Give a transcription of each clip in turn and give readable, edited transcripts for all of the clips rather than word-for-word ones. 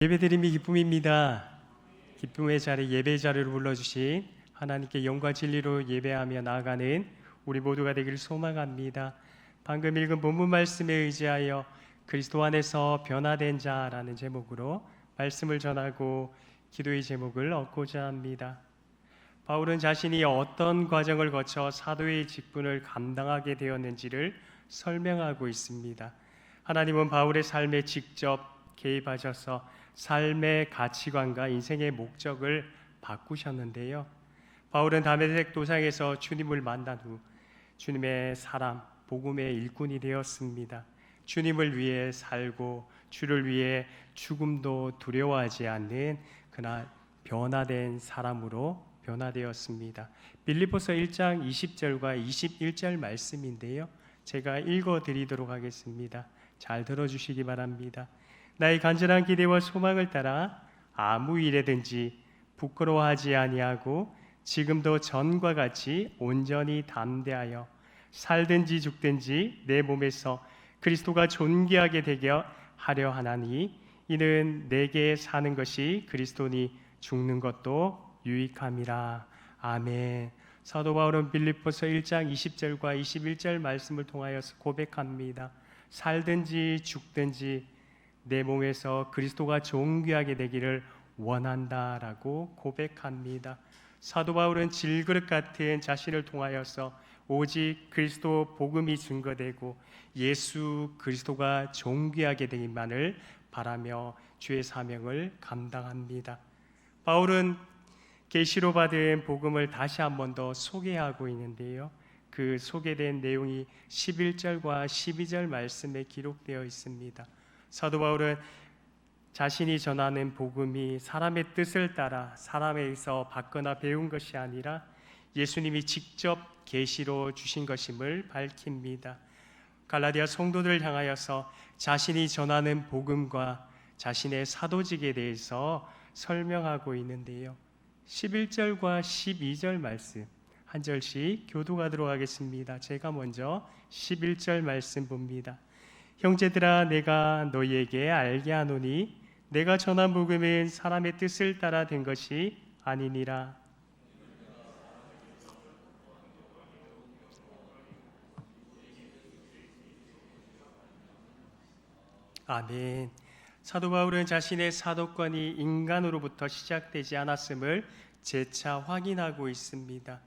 예배드림이 기쁨입니다. 기쁨의 자리, 예배의 자리로 불러주신 하나님께 영과 진리로 예배하며 나아가는 우리 모두가 되기를 소망합니다. 방금 읽은 본문 말씀에 의지하여 그리스도 안에서 변화된 자라는 제목으로 말씀을 전하고 기도의 제목을 얻고자 합니다. 바울은 자신이 어떤 과정을 거쳐 사도의 직분을 감당하게 되었는지를 설명하고 있습니다. 하나님은 바울의 삶에 직접 개입하셔서 삶의 가치관과 인생의 목적을 바꾸셨는데요. 바울은 다메섹 도상에서 주님을 만난 후 주님의 사람, 복음의 일꾼이 되었습니다. 주님을 위해 살고 주를 위해 죽음도 두려워하지 않는 그날 변화된 사람으로 변화되었습니다. 빌립보서 1장 20절과 21절 말씀인데요. 제가 읽어드리도록 하겠습니다. 잘 들어주시기 바랍니다. 나의 간절한 기대와 소망을 따라 아무 일에든지 부끄러워하지 아니하고 지금도 전과 같이 온전히 담대하여 살든지 죽든지 내 몸에서 그리스도가 존귀하게 되게 하려 하나니 이는 내게 사는 것이 그리스도니 죽는 것도 유익함이라. 아멘. 사도 바울은 빌립보서 1장 20절과 21절 말씀을 통하여서 고백합니다. 살든지 죽든지 내 몸에서 그리스도가 존귀하게 되기를 원한다라고 고백합니다. 사도 바울은 질그릇 같은 자신을 통하여서 오직 그리스도 복음이 증거되고 예수 그리스도가 존귀하게 되기만을 바라며 주의 사명을 감당합니다. 바울은 계시로 받은 복음을 다시 한 번 더 소개하고 있는데요. 그 소개된 내용이 11절과 12절 말씀에 기록되어 있습니다. 사도 바울은 자신이 전하는 복음이 사람의 뜻을 따라 사람에게서 받거나 배운 것이 아니라 예수님이 직접 계시로 주신 것임을 밝힙니다. 갈라디아 성도들을 향하여서 자신이 전하는 복음과 자신의 사도직에 대해서 설명하고 있는데요. 11절과 12절 말씀 한 절씩 교독하도록 하겠습니다. 제가 먼저 11절 말씀 봅니다. 형제들아, 내가 너희에게 알게 하노니 내가 전한 복음은 사람의 뜻을 따라 된 것이 아니니라. 아멘. 사도 바울은 자신의 사도권이 인간으로부터 시작되지 않았음을 재차 확인하고 있습니다.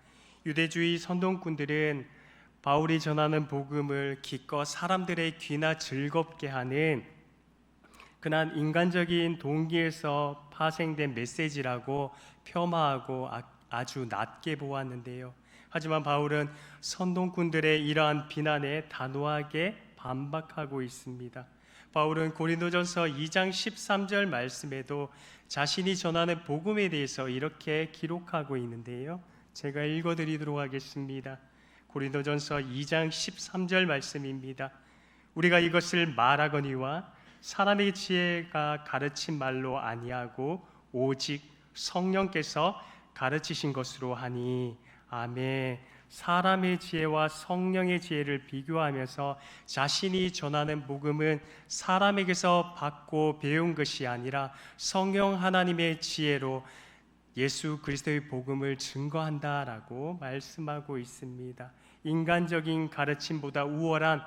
유대주의 선동꾼들은 바울이 전하는 복음을 기껏 사람들의 귀나 즐겁게 하는 그난 인간적인 동기에서 파생된 메시지라고 폄하하고 아주 낮게 보았는데요. 하지만 바울은 선동꾼들의 이러한 비난에 단호하게 반박하고 있습니다. 바울은 고린도전서 2장 13절 말씀에도 자신이 전하는 복음에 대해서 이렇게 기록하고 있는데요. 제가 읽어드리도록 하겠습니다. 고린도전서 2장 13절 말씀입니다. 우리가 이것을 말하거니와 사람의 지혜가 가르친 말로 아니하고 오직 성령께서 가르치신 것으로 하니. 아멘. 사람의 지혜와 성령의 지혜를 비교하면서 자신이 전하는 복음은 사람에게서 받고 배운 것이 아니라 성령 하나님의 지혜로 예수 그리스도의 복음을 증거한다라고 말씀하고 있습니다. 인간적인 가르침보다 우월한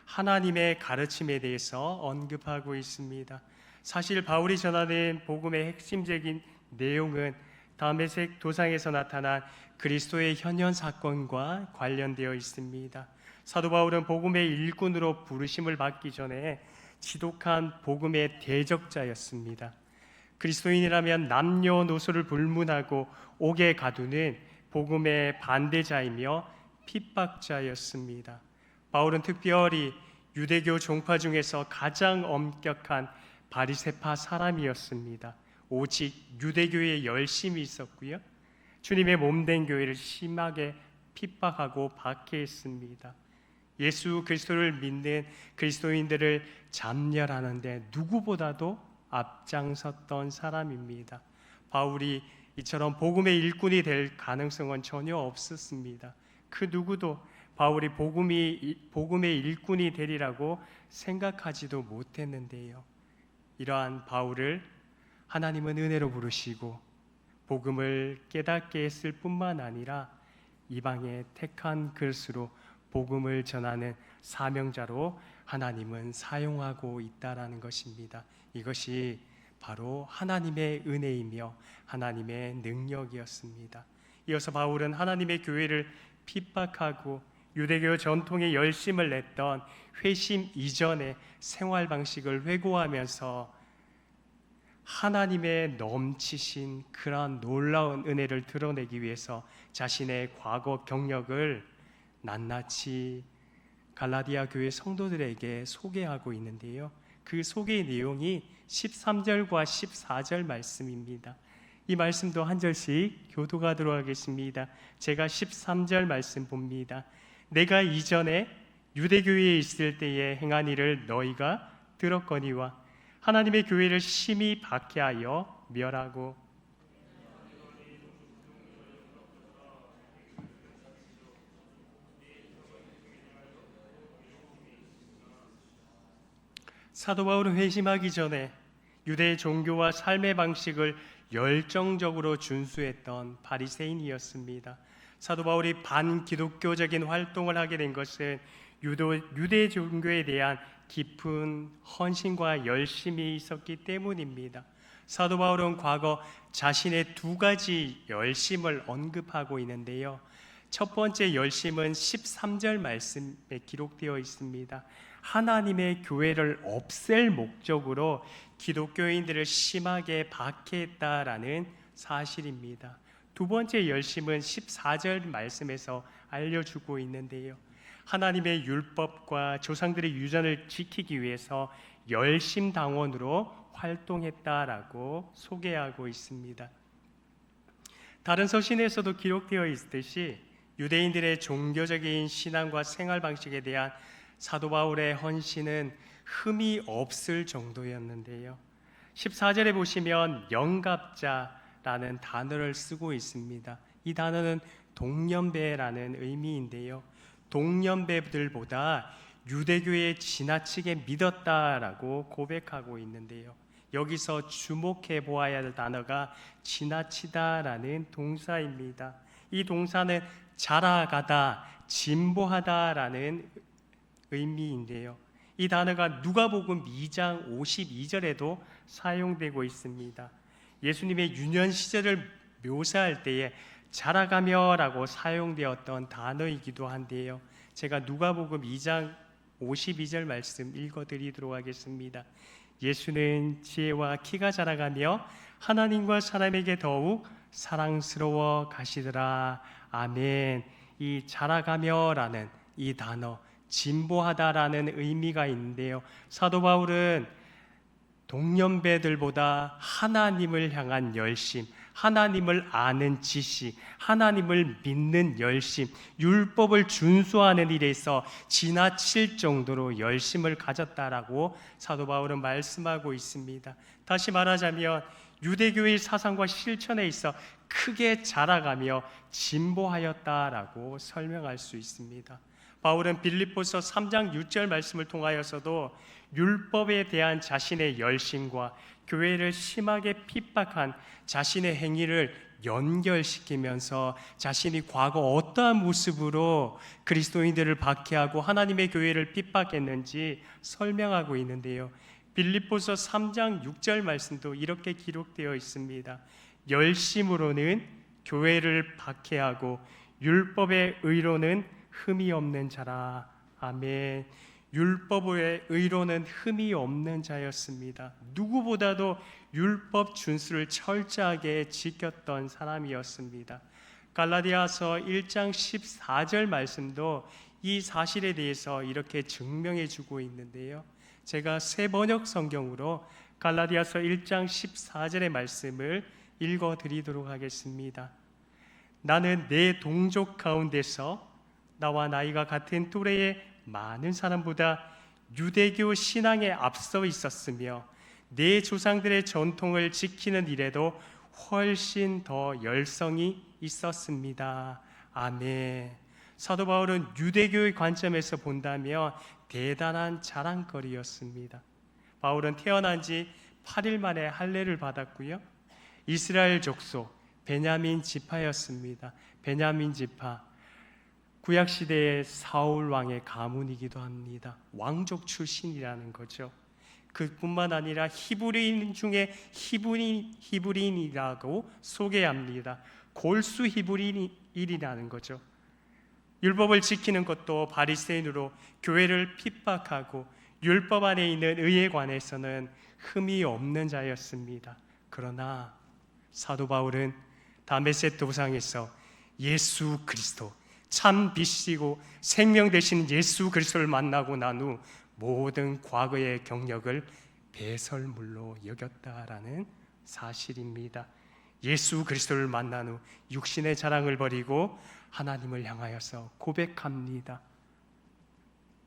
하나님의 가르침에 대해서 언급하고 있습니다. 사실 바울이 전하는 복음의 핵심적인 내용은 다메섹 도상에서 나타난 그리스도의 현현 사건과 관련되어 있습니다. 사도 바울은 복음의 일꾼으로 부르심을 받기 전에 지독한 복음의 대적자였습니다. 그리스도인이라면 남녀노소를 불문하고 옥에 가두는 복음의 반대자이며 핍박자였습니다. 바울은 특별히 유대교 종파 중에서 가장 엄격한 바리새파 사람이었습니다. 오직 유대교에 열심이 있었고요. 주님의 몸된 교회를 심하게 핍박하고 박해했습니다. 예수 그리스도를 믿는 그리스도인들을 잠멸하는데 누구보다도 앞장섰던 사람입니다. 바울이 이처럼 복음의 일꾼이 될 가능성은 전혀 없었습니다. 그 누구도 바울이 복음의 일꾼이 되리라고 생각하지도 못했는데요. 이러한 바울을 하나님은 은혜로 부르시고 복음을 깨닫게 했을 뿐만 아니라 이방의 택한 그릇으로 복음을 전하는 사명자로 하나님은 사용하고 있다라는 것입니다. 이것이 바로 하나님의 은혜이며 하나님의 능력이었습니다. 이어서 바울은 하나님의 교회를 핍박하고 유대교 전통에 열심을 냈던 회심 이전의 생활 방식을 회고하면서 하나님의 넘치신 그러한 놀라운 은혜를 드러내기 위해서 자신의 과거 경력을 낱낱이 갈라디아 교회 성도들에게 소개하고 있는데요. 그 소개의 내용이 13절과 14절 말씀입니다. 이 말씀도 한 절씩 교도하도록 하겠습니다. 제가 13절 말씀 봅니다. 내가 이전에 유대교회에 있을 때에 행한 일을 너희가 들었거니와 하나님의 교회를 심히 박해하여 멸하고 사도 바울은 회심하기 전에 유대의 종교와 삶의 방식을 열정적으로 준수했던 바리새인이었습니다. 사도 바울이 반기독교적인 활동을 하게 된 것은 유대 종교에 대한 깊은 헌신과 열심이 있었기 때문입니다. 사도 바울은 과거 자신의 두 가지 열심을 언급하고 있는데요. 첫 번째 열심은 13절 말씀에 기록되어 있습니다. 하나님의 교회를 없앨 목적으로 기독교인들을 심하게 박해했다라는 사실입니다. 두 번째 열심은 14절 말씀에서 알려주고 있는데요. 하나님의 율법과 조상들의 유전을 지키기 위해서 열심당원으로 활동했다라고 소개하고 있습니다. 다른 서신에서도 기록되어 있듯이 유대인들의 종교적인 신앙과 생활 방식에 대한 사도 바울의 헌신은 흠이 없을 정도였는데요. 14절에 보시면 영갑자라는 단어를 쓰고 있습니다. 이 단어는 동년배라는 의미인데요. 동년배들보다 유대교에 지나치게 믿었다라고 고백하고 있는데요. 여기서 주목해 보아야 할 단어가 지나치다라는 동사입니다. 이 동사는 자라가다, 진보하다라는 의미인데요. 이 단어가 누가복음 2장 52절에도 사용되고 있습니다. 예수님의 유년 시절을 묘사할 때에 자라가며라고 사용되었던 단어이기도 한데요. 제가 누가복음 2장 52절 말씀 읽어드리도록 하겠습니다. 예수는 지혜와 키가 자라가며 하나님과 사람에게 더욱 사랑스러워 가시더라. 아멘. 이 자라가며라는 이 단어, 진보하다라는 의미가 있는데요. 사도 바울은 동년배들보다 하나님을 향한 열심, 하나님을 아는 지식, 하나님을 믿는 열심, 율법을 준수하는 일에 있어 지나칠 정도로 열심을 가졌다라고 사도 바울은 말씀하고 있습니다. 다시 말하자면 유대교의 사상과 실천에 있어 크게 자라가며 진보하였다라고 설명할 수 있습니다. 바울은 빌립보서 3장 6절 말씀을 통하여서도 율법에 대한 자신의 열심과 교회를 심하게 핍박한 자신의 행위를 연결시키면서 자신이 과거 어떠한 모습으로 그리스도인들을 박해하고 하나님의 교회를 핍박했는지 설명하고 있는데요. 빌립보서 3장 6절 말씀도 이렇게 기록되어 있습니다. 열심으로는 교회를 박해하고 율법의 의로는 흠이 없는 자라. 아멘. 율법의 의로는 흠이 없는 자였습니다. 누구보다도 율법 준수를 철저하게 지켰던 사람이었습니다. 갈라디아서 1장 14절 말씀도 이 사실에 대해서 이렇게 증명해 주고 있는데요. 제가 새 번역 성경으로 갈라디아서 1장 14절의 말씀을 읽어 드리도록 하겠습니다. 나는 내 동족 가운데서 나와 나이가 같은 또래의 많은 사람보다 유대교 신앙에 앞서 있었으며 내 조상들의 전통을 지키는 일에도 훨씬 더 열성이 있었습니다. 아멘. 사도 바울은 유대교의 관점에서 본다면 대단한 자랑거리였습니다. 바울은 태어난 지 8일 만에 할례를 받았고요. 이스라엘 족속 베냐민 지파였습니다. 베냐민 지파, 구약 시대의 사울 왕의 가문이기도 합니다. 왕족 출신이라는 거죠. 그뿐만 아니라 히브리인 중에 히브리인이라고 소개합니다. 골수 히브리인이라는 거죠. 율법을 지키는 것도 바리새인으로 교회를 핍박하고 율법 안에 있는 의에 관해서는 흠이 없는 자였습니다. 그러나 사도 바울은 다메섹 도상에서 예수 그리스도, 참 빛이고 생명 되신 예수 그리스도를 만나고 난 후 모든 과거의 경력을 배설물로 여겼다라는 사실입니다. 예수 그리스도를 만난 후 육신의 자랑을 버리고 하나님을 향하여서 고백합니다.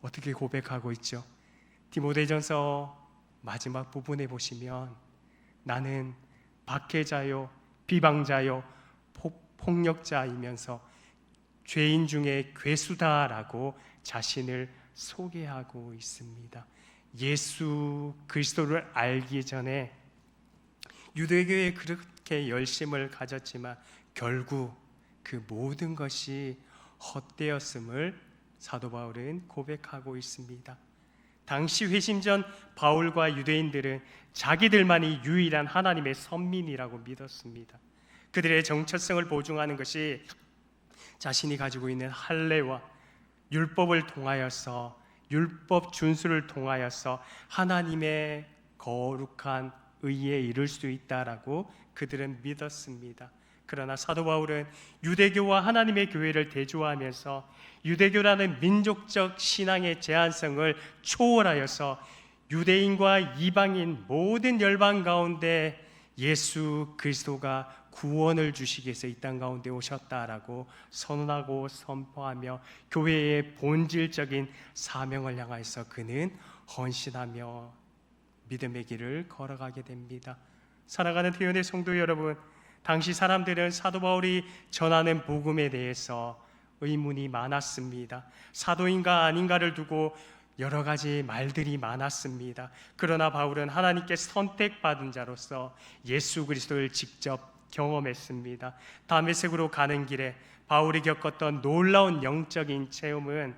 어떻게 고백하고 있죠? 디모데전서 마지막 부분에 보시면 나는 박해자요 비방자요 폭력자이면서 죄인 중에 괴수다라고 자신을 소개하고 있습니다. 예수 그리스도를 알기 전에 유대교에 그렇게 열심을 가졌지만 결국 그 모든 것이 헛되었음을 사도 바울은 고백하고 있습니다. 당시 회심 전 바울과 유대인들은 자기들만이 유일한 하나님의 선민이라고 믿었습니다. 그들의 정체성을 보증하는 것이 자신이 가지고 있는 할례와 율법을 통하여서, 율법 준수를 통하여서 하나님의 거룩한 의에 이를 수 있다라고 그들은 믿었습니다. 그러나 사도 바울은 유대교와 하나님의 교회를 대조하면서 유대교라는 민족적 신앙의 제한성을 초월하여서 유대인과 이방인 모든 열방 가운데 예수 그리스도가 구원을 주시기 위해서 이 땅 가운데 오셨다라고 선언하고 선포하며 교회의 본질적인 사명을 향하여서 그는 헌신하며 믿음의 길을 걸어가게 됩니다. 사랑하는 태연의 성도 여러분, 당시 사람들은 사도 바울이 전하는 복음에 대해서 의문이 많았습니다. 사도인가 아닌가를 두고 여러 가지 말들이 많았습니다. 그러나 바울은 하나님께 선택받은 자로서 예수 그리스도를 직접 경험했습니다. 다메섹으로 가는 길에 바울이 겪었던 놀라운 영적인 체험은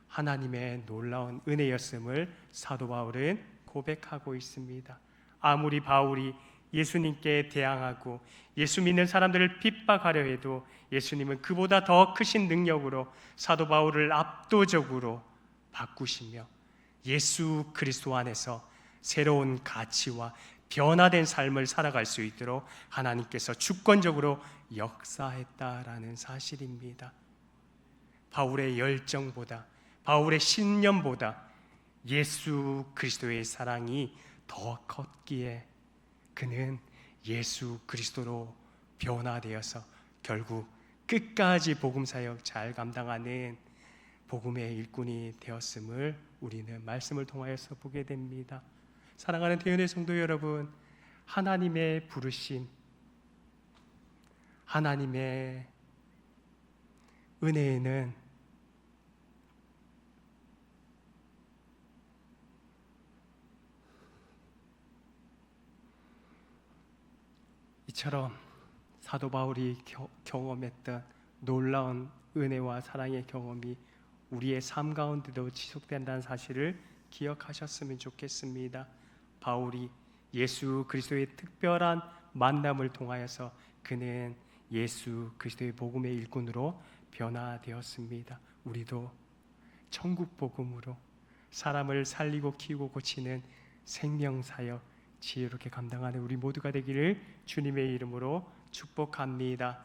하나님의 놀라운 은혜였음을 사도 바울은 고백하고 있습니다. 아무리 바울이 예수님께 대항하고 예수 믿는 사람들을 핍박하려 해도 예수님은 그보다 더 크신 능력으로 사도 바울을 압도적으로 바꾸시며 예수 그리스도 안에서 새로운 가치와 변화된 삶을 살아갈 수 있도록 하나님께서 주권적으로 역사했다라는 사실입니다. 바울의 열정보다, 바울의 신념보다 예수 그리스도의 사랑이 더 컸기에 그는 예수 그리스도로 변화되어서 결국 끝까지 복음 사역 잘 감당하는 복음의 일꾼이 되었음을 우리는 말씀을 통하여서 보게 됩니다. 사랑하는 태연의 성도 여러분, 하나님의 부르심, 하나님의 은혜에는 이처럼 사도 바울이 경험했던 놀라운 은혜와 사랑의 경험이 우리의 삶 가운데도 지속된다는 사실을 기억하셨으면 좋겠습니다. 바울이 예수 그리스도의 특별한 만남을 통하여서 그는 예수 그리스도의 복음의 일꾼으로 변화되었습니다. 우리도 천국 복음으로 사람을 살리고 키우고 고치는 생명사역 지혜롭게 감당하는 우리 모두가 되기를 주님의 이름으로 축복합니다.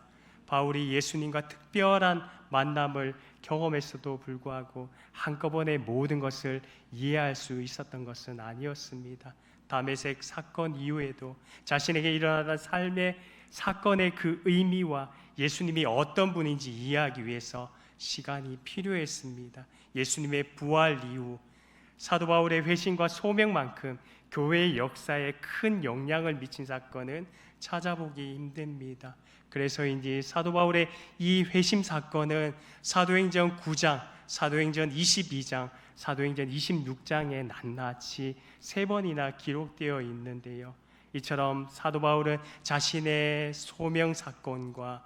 바울이 예수님과 특별한 만남을 경험했어도 불구하고 한꺼번에 모든 것을 이해할 수 있었던 것은 아니었습니다. 다메섹 사건 이후에도 자신에게 일어나는 삶의 사건의 그 의미와 예수님이 어떤 분인지 이해하기 위해서 시간이 필요했습니다. 예수님의 부활 이후 사도 바울의 회심과 소명만큼 교회의 역사에 큰 영향을 미친 사건은 찾아보기 힘듭니다. 그래서인지 사도 바울의 이 회심 사건은 사도행전 9장, 사도행전 22장, 사도행전 26장에 낱낱이 3번이나 기록되어 있는데요. 이처럼 사도 바울은 자신의 소명 사건과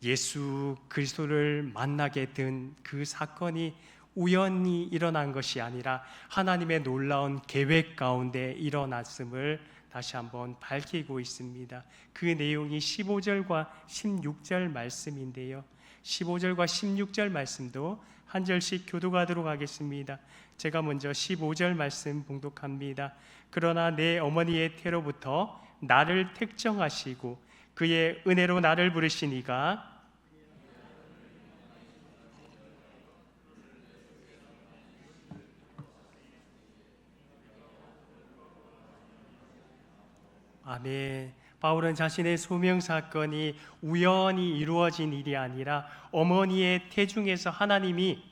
예수 그리스도를 만나게 된 그 사건이 우연히 일어난 것이 아니라 하나님의 놀라운 계획 가운데 일어났음을 다시 한번 밝히고 있습니다. 그 내용이 15절과 16절 말씀인데요. 15절과 16절 말씀도 한 절씩 교독하도록 하겠습니다. 제가 먼저 15절 말씀 봉독합니다. 그러나 내 어머니의 태로부터 나를 택정하시고 그의 은혜로 나를 부르시니가 아멘. 바울은 자신의 소명 사건이 우연히 이루어진 일이 아니라 어머니의 태중에서 하나님이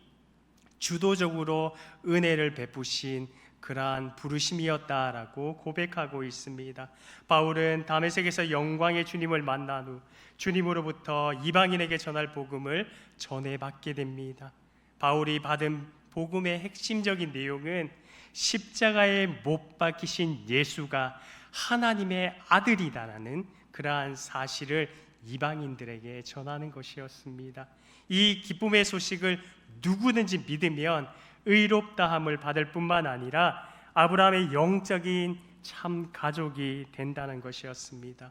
주도적으로 은혜를 베푸신 그러한 부르심이었다라고 고백하고 있습니다. 바울은 다메섹에서 영광의 주님을 만난 후 주님으로부터 이방인에게 전할 복음을 전해받게 됩니다. 바울이 받은 복음의 핵심적인 내용은 십자가에 못 박히신 예수가 하나님의 아들이다라는 그러한 사실을 이방인들에게 전하는 것이었습니다. 이 기쁨의 소식을 누구든지 믿으면 의롭다함을 받을 뿐만 아니라 아브라함의 영적인 참 가족이 된다는 것이었습니다.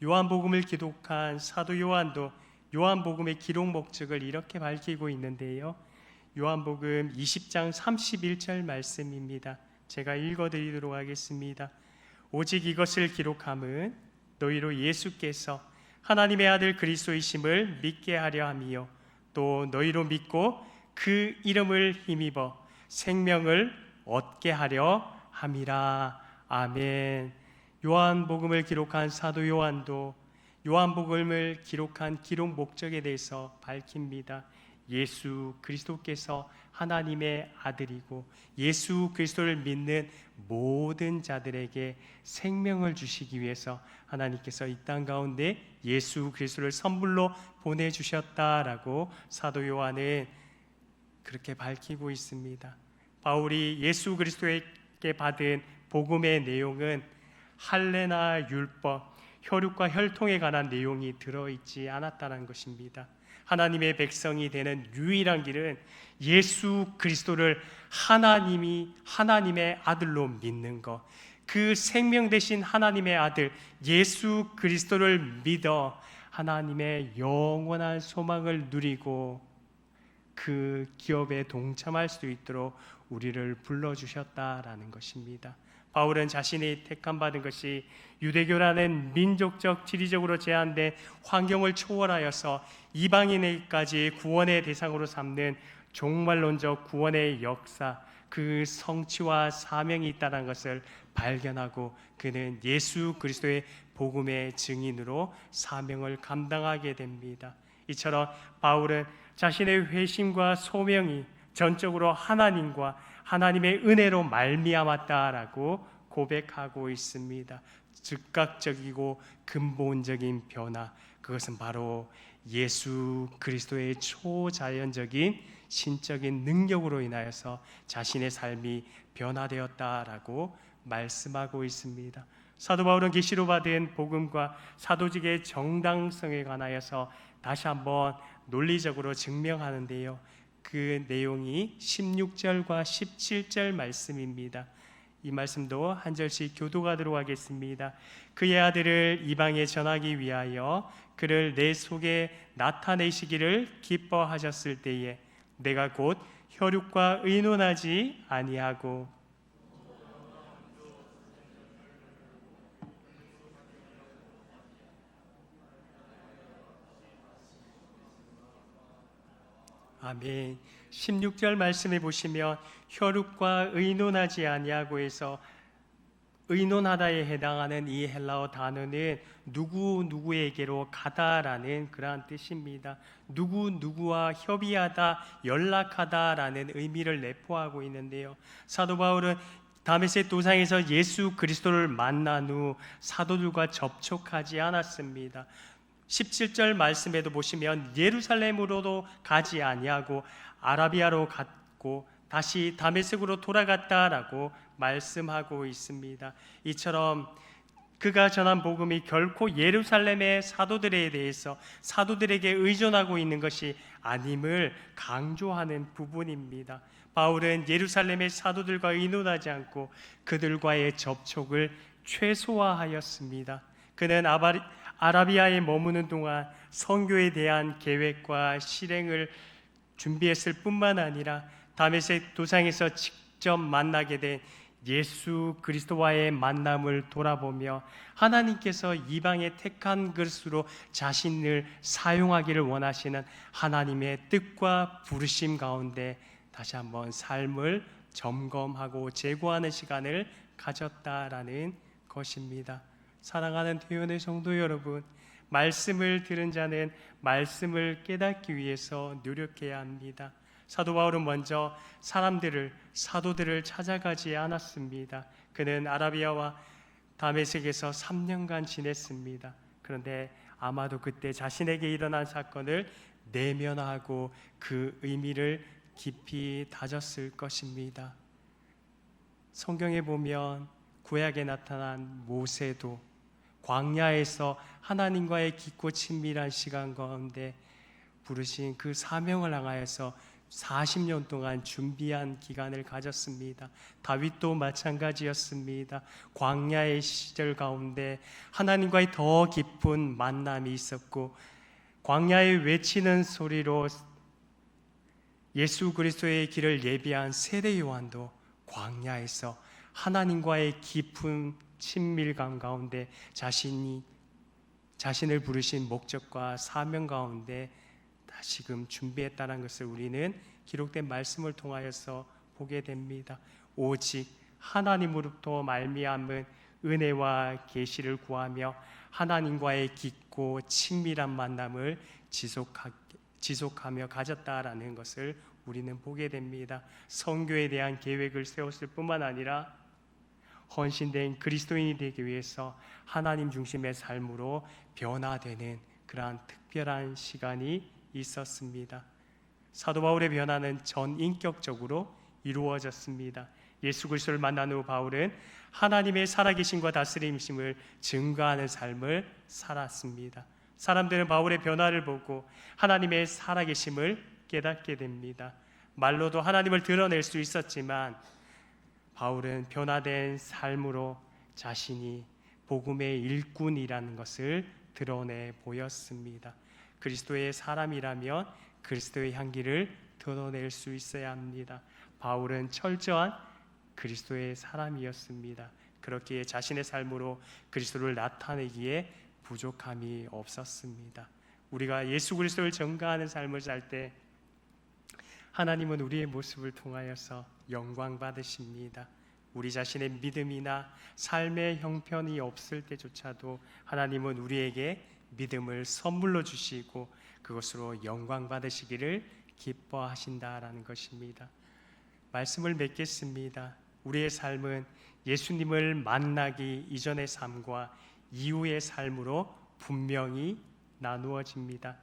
요한복음을 기록한 사도 요한도 요한복음의 기록 목적을 이렇게 밝히고 있는데요. 요한복음 20장 31절 말씀입니다. 제가 읽어드리도록 하겠습니다. 오직 이것을 기록함은 너희로 예수께서 하나님의 아들 그리스도이심을 믿게 하려 함이요 또 너희로 믿고 그 이름을 힘입어 생명을 얻게 하려 함이라. 아멘. 요한복음을 기록한 사도 요한도 요한복음을 기록한 기록 목적에 대해서 밝힙니다. 예수 그리스도께서 하나님의 아들이고 예수 그리스도를 믿는 모든 자들에게 생명을 주시기 위해서 하나님께서 이 땅 가운데 예수 그리스도를 선물로 보내주셨다라고 사도 요한은 그렇게 밝히고 있습니다. 바울이 예수 그리스도에게 받은 복음의 내용은 할례나 율법, 혈육과 혈통에 관한 내용이 들어있지 않았다는 것입니다. 하나님의 백성이 되는 유일한 길은 예수 그리스도를 하나님의 아들로 믿는 것, 그 생명 되신 하나님의 아들 예수 그리스도를 믿어 하나님의 영원한 소망을 누리고 그 기업에 동참할 수 있도록 우리를 불러주셨다라는 것입니다. 바울은 자신이 택함받은 것이 유대교라는 민족적 지리적으로 제한된 환경을 초월하여서 이방인에게까지 구원의 대상으로 삼는 종말론적 구원의 역사, 그 성취와 사명이 있다는 것을 발견하고 그는 예수 그리스도의 복음의 증인으로 사명을 감당하게 됩니다. 이처럼 바울은 자신의 회심과 소명이 전적으로 하나님과 하나님의 은혜로 말미암았다라고 고백하고 있습니다. 즉각적이고 근본적인 변화, 그것은 바로 예수 그리스도의 초자연적인 신적인 능력으로 인하여서 자신의 삶이 변화되었다라고 말씀하고 있습니다. 사도 바울은 계시로 받은 복음과 사도직의 정당성에 관하여서 다시 한번 논리적으로 증명하는데요. 그 내용이 16절과 17절 말씀입니다. 이 말씀도 한 절씩 교독하도록 하겠습니다. 그의 아들을 이방에 전하기 위하여 그를 내 속에 나타내시기를 기뻐하셨을 때에 내가 곧 혈육과 의논하지 아니하고 아멘. 16절 말씀에 보시면 혈육과 의논하지 아니하고 해서 의논하다에 해당하는 이 헬라어 단어는 누구에게로 가다라는 그러한 뜻입니다. 누구와 협의하다, 연락하다라는 의미를 내포하고 있는데요. 사도 바울은 다메섹 도상에서 예수 그리스도를 만난 후 사도들과 접촉하지 않았습니다. 17절 말씀에도 보시면 예루살렘으로도 가지 아니하고 아라비아로 갔고 다시 다메섹으로 돌아갔다라고 말씀하고 있습니다. 이처럼 그가 전한 복음이 결코 예루살렘의 사도들에게 의존하고 있는 것이 아님을 강조하는 부분입니다. 바울은 예루살렘의 사도들과 의논하지 않고 그들과의 접촉을 최소화하였습니다. 그는 아라비아에 머무는 동안 선교에 대한 계획과 실행을 준비했을 뿐만 아니라 다메섹 도상에서 직접 만나게 된 예수 그리스도와의 만남을 돌아보며 하나님께서 이방의 택한 그릇으로 자신을 사용하기를 원하시는 하나님의 뜻과 부르심 가운데 다시 한번 삶을 점검하고 재고하는 시간을 가졌다라는 것입니다. 사랑하는 태연의 성도 여러분, 말씀을 들은 자는 말씀을 깨닫기 위해서 노력해야 합니다. 사도 바울은 먼저 사도들을 찾아가지 않았습니다. 그는 아라비아와 다메섹에서 3년간 지냈습니다. 그런데 아마도 그때 자신에게 일어난 사건을 내면하고 그 의미를 깊이 다졌을 것입니다. 성경에 보면 구약에 나타난 모세도 광야에서 하나님과의 깊고 친밀한 시간 가운데 부르신 그 사명을 향하여서 40년 동안 준비한 기간을 가졌습니다. 다윗도 마찬가지였습니다. 광야의 시절 가운데 하나님과의 더 깊은 만남이 있었고, 광야에 외치는 소리로 예수 그리스도의 길을 예비한 세례 요한도 광야에서 하나님과의 깊은 친밀감 가운데 자신을 부르신 목적과 사명 가운데 다시금 준비했다는 것을 우리는 기록된 말씀을 통하여서 보게 됩니다. 오직 하나님으로부터 말미암은 은혜와 계시를 구하며 하나님과의 깊고 친밀한 만남을 지속하며 가졌다라는 것을 우리는 보게 됩니다. 선교에 대한 계획을 세웠을 뿐만 아니라 헌신된 그리스도인이 되기 위해서 하나님 중심의 삶으로 변화되는 그러한 특별한 시간이 있었습니다. 사도 바울의 변화는 전인격적으로 이루어졌습니다. 예수 그리스도를 만난 후 바울은 하나님의 살아계심과 다스림심을 증거하는 삶을 살았습니다. 사람들은 바울의 변화를 보고 하나님의 살아계심을 깨닫게 됩니다. 말로도 하나님을 드러낼 수 있었지만 바울은 변화된 삶으로 자신이 복음의 일꾼이라는 것을 드러내 보였습니다. 그리스도의 사람이라면 그리스도의 향기를 드러낼 수 있어야 합니다. 바울은 철저한 그리스도의 사람이었습니다. 그렇기에 자신의 삶으로 그리스도를 나타내기에 부족함이 없었습니다. 우리가 예수 그리스도를 전가하는 삶을 살 때 하나님은 우리의 모습을 통하여서 영광 받으십니다. 우리 자신의 믿음이나 삶의 형편이 없을 때조차도 하나님은 우리에게 믿음을 선물로 주시고 그것으로 영광 받으시기를 기뻐하신다라는 것입니다. 말씀을 맺겠습니다. 우리의 삶은 예수님을 만나기 이전의 삶과 이후의 삶으로 분명히 나누어집니다.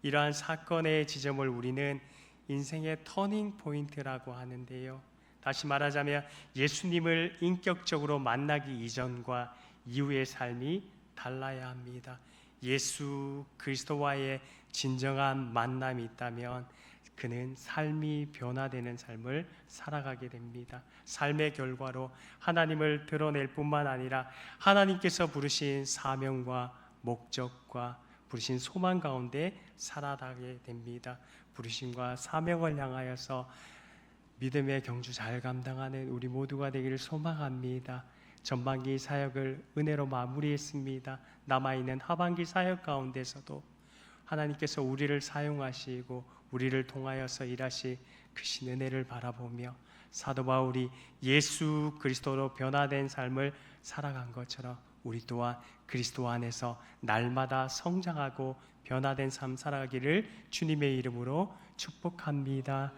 이러한 사건의 지점을 우리는 인생의 터닝 포인트라고 하는데요. 다시 말하자면 예수님을 인격적으로 만나기 이전과 이후의 삶이 달라야 합니다. 예수 그리스도와의 진정한 만남이 있다면 그는 삶이 변화되는 삶을 살아가게 됩니다. 삶의 결과로 하나님을 드러낼 뿐만 아니라 하나님께서 부르신 사명과 목적과 부르신 소망 가운데 살아가게 됩니다. 부르심과 사명을 향하여서 믿음의 경주 잘 감당하는 우리 모두가 되기를 소망합니다. 전반기 사역을 은혜로 마무리했습니다. 남아있는 하반기 사역 가운데서도 하나님께서 우리를 사용하시고 우리를 통하여서 일하시 크신 은혜를 바라보며 사도 바울이 예수 그리스도로 변화된 삶을 살아간 것처럼 우리 또한 그리스도 안에서 날마다 성장하고 변화된 삶 살아가기를 주님의 이름으로 축복합니다.